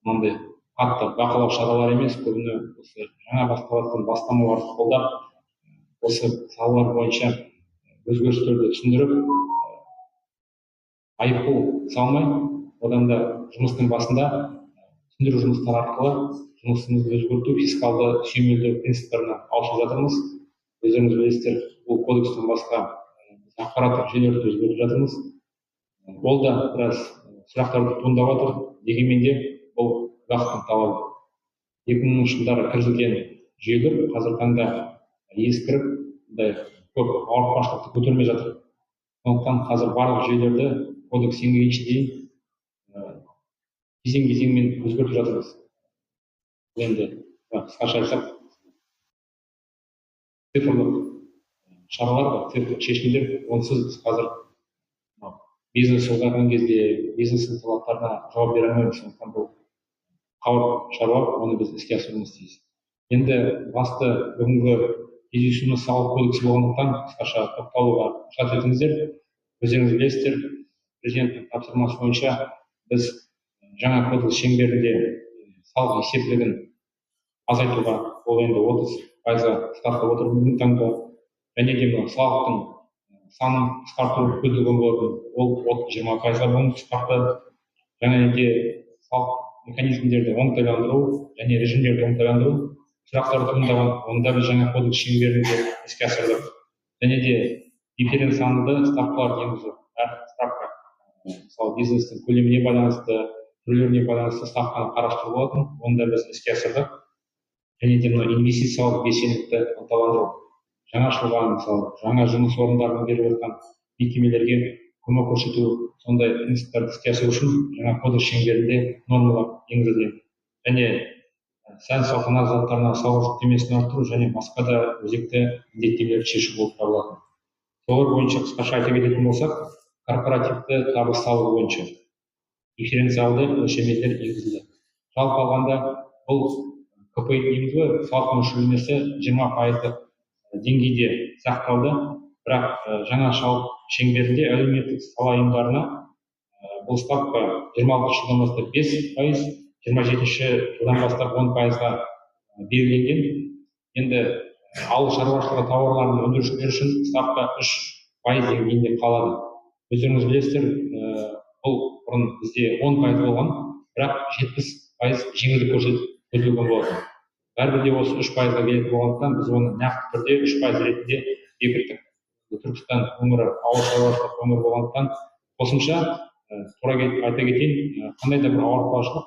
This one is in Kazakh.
мынандай қатты бақылау шаралары емес, көбіне осы жаңа басталатын бастамаларды қолдап, осы салалар бойынша өзгерістерді түсіндіріп, айыппұл салмай, одан да жұмыстың басында түсіндіру жұмыстары арқылы жұмысымызды өзгерту, фискалды сүйемелдеу принциптеріне ауысып жатырмыз. Өздеріңіз білесіздер, бұл кодекстен басқа ақпараттық жүйелерді өзгертіп жатырмыз. Ол да біраз сұрақтарды туындап жатыр. Дегенмен де бұл уақыттың талабы. 2000 жылдары кіргізілген жүйелер қазіргі таңда ескіріп, көп ауыртпашылықты көтермей жатыр. Сондықтан қазір барлық жүйелерді кодекс енгенше дейін кезең-кезеңмен өзгертіп жатырмыз. Енді қысқаша айтсақ, цифрлық шаралар, цифрлық шешімдер, онсыз біз қазір бизнес ұлғайған кезде бизнестің талаптарына жауап бере алмаймыз. Сондықтан бұл қауырт шаруа, оны біз іске асыруымыз тиіс. Енді басты бүгінгі кездесуіміз салық кодексі болғандықтан қысқаша тоқталуға рұқсат етіңіздер. Өздеріңіз білесіздер, президенттің тапсырмасы бойынша біз жаңа кодекс шеңберінде салық есептілігін азайтуға, ол енді 30%-ға қысқартып отыр бүгінгі таңда, және де салықтың санын қысқарту көзделген болатын, ол 20%-ға дейін қысқартты. Және де салық механизмдерді оңтайландыру және режимдерді оңтайландыру сұрақтары туындаған, онда біз жаңа кодекс шеңберінде іске асырдық. Және де дифференциалды ставкалар енгізу. Әр ставка, мысалы бизнестің көлеміне байланысты, түрлеріне байланысты ставканы қарастыру болатын, онда біз іске асырдық. Және де инвестициялық белсенділікті ынталандыру. Жаңашылған, мысалы, жаңа жұмыс орындарын беріп жатқан мекемелерге көмек көрсету, сондай принциптерді іске асыру үшін жаңа кодекс шеңберінде нормалар енгізілген. Және сән салтанат заттарына салық жүктемесін арттыру және басқа да өзекті міндеттемелерді шешу болып табылатын. Солар бойынша қысқаша айта кететін болсақ, корпоративті табыс салығы бойынша дифференциалды өлшемдер енгізілді. Жалпы алғанда бұл КПИ дейміз ғой, салық мөлшерлемесі 20% деңгейде сақталды, бірақ жаңа салық шеңберінде әлеуметтік сала ұйымдарына бұл ставка 26 жылдан бастап 5%, 27 жылдан бастап 10%-ға белгіленген. Енді ауыл шаруашылығы тауарларын өндірушілер үшін ставка 3% деңгейінде қалады. Өздеріңіз білесіздер, бұл бұрын бізде 10% болған, бірақ 70% жеңілдік көзделген болатын. Бәрібір де осы 3%-ға келетін болғандықтан біз оны нақты түрде 3% ретінде бекіттік. Түркістан өңірі ауыл шаруашылық өңірі болғандықтан қосымша тура айта кетейін, қандай да бір ауыртпашылық